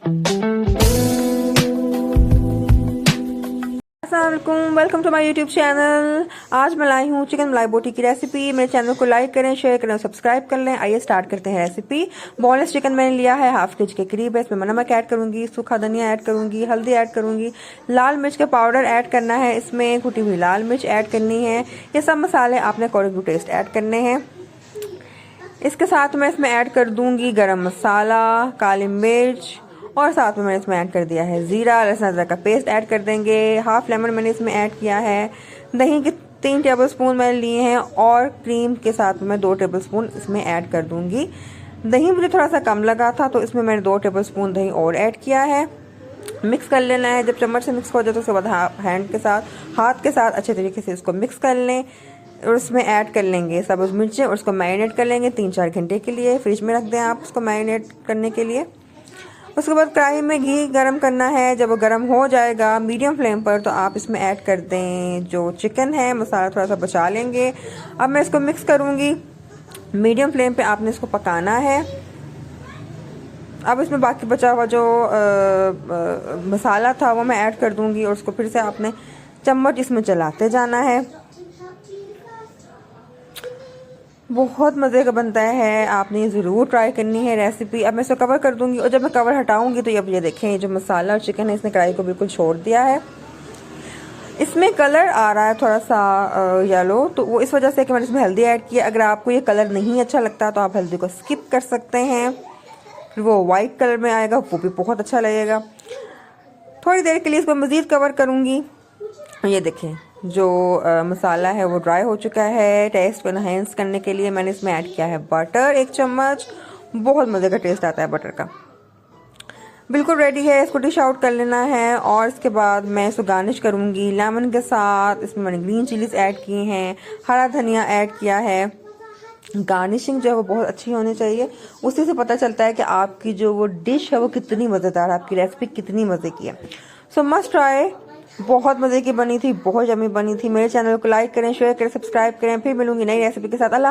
अस्सलामुअलैकुम, welcome to my YouTube channel. आज मैं लाई हूँ चिकन मलाई बोटी की रेसिपी। मेरे चैनल को लाइक करें, शेयर करें, सब्सक्राइब कर लें। आइए स्टार्ट करते हैं रेसिपी। बोनलेस चिकन मैंने लिया है, हाफ केजी के करीब है। इसमें मैं नमक ऐड करूंगी, सूखा धनिया ऐड करूंगी, हल्दी ऐड करूंगी, लाल मिर्च का पाउडर ऐड करना है, इसमें कुटी हुई लाल मिर्च ऐड करनी है। ये सब मसाले आपने अकॉर्डिंग टू टेस्ट ऐड करने हैं। इसके साथ मैं इसमें ऐड कर दूंगी गरम मसाला, काली मिर्च, और साथ में मैंने इसमें ऐड कर दिया है जीरा, लहसुन अदरक का पेस्ट ऐड कर देंगे। हाफ लेमन मैंने इसमें ऐड किया है। दही के 3 टेबलस्पून मैंने लिए हैं और क्रीम के साथ मैं 2 टेबलस्पून इसमें ऐड कर दूंगी। दही मुझे थोड़ा सा कम लगा था तो इसमें मैंने 2 टेबलस्पून दही और ऐड किया है। मिक्स कर लेना है। जब चम्मच से मिक्स हो जाए तो उसके बाद हाथ के साथ अच्छे तरीके से इसको मिक्स कर लें और उसमें ऐड कर लेंगे सब्ज़ मिर्चें और उसको मैरिनेट कर लेंगे 3-4 घंटे के लिए। फ्रिज में रख दें आप उसको मैरिनेट करने के लिए। उसके बाद कढ़ाई में घी गरम करना है। जब वो गरम हो जाएगा मीडियम फ्लेम पर तो आप इसमें ऐड कर दें जो चिकन है। मसाला थोड़ा सा बचा लेंगे। अब मैं इसको मिक्स करूँगी। मीडियम फ्लेम पे आपने इसको पकाना है। अब इसमें बाकी बचा हुआ जो मसाला था वो मैं ऐड कर दूँगी और उसको फिर से आपने चम्मच इसमें चलाते जाना है। बहुत मज़े का बनता है, आपने ये ज़रूर ट्राई करनी है रेसिपी। अब मैं इसको कवर कर दूंगी और जब मैं कवर हटाऊंगी तो अब ये देखें, ये जो मसाला और चिकन है इसने कढ़ाई को बिल्कुल छोड़ दिया है। इसमें कलर आ रहा है थोड़ा सा येलो, तो वो इस वजह से कि मैंने इसमें हल्दी ऐड किया। अगर आपको ये कलर नहीं अच्छा लगता तो आप हल्दी को स्किप कर सकते हैं, फिर वो वाइट कलर में आएगा, वो भी बहुत अच्छा लगेगा। थोड़ी देर के लिए इसको मज़ीद कवर करूँगी। ये देखें जो मसाला है वो ड्राई हो चुका है। टेस्ट को एनहेंस करने के लिए मैंने इसमें ऐड किया है बटर 1 चम्मच। बहुत मज़े का टेस्ट आता है बटर का। बिल्कुल रेडी है, इसको डिश आउट कर लेना है। और इसके बाद मैं इसको गार्निश करूँगी लेमन के साथ। इसमें मैंने ग्रीन चिलीज ऐड किए हैं, हरा धनिया ऐड किया है। गार्निशिंग जो है वो बहुत अच्छी होनी चाहिए, उसी से पता चलता है कि आपकी जो वो डिश है वो कितनी मज़ेदार, आपकी रेसिपी कितनी मज़े की है। सो मस्ट ट्राई। बहुत मज़े की बनी थी, बहुत यम्मी बनी थी। मेरे चैनल को लाइक करें, शेयर करें, सब्सक्राइब करें। फिर मिलूंगी नई रेसिपी के साथ। अल्लाह।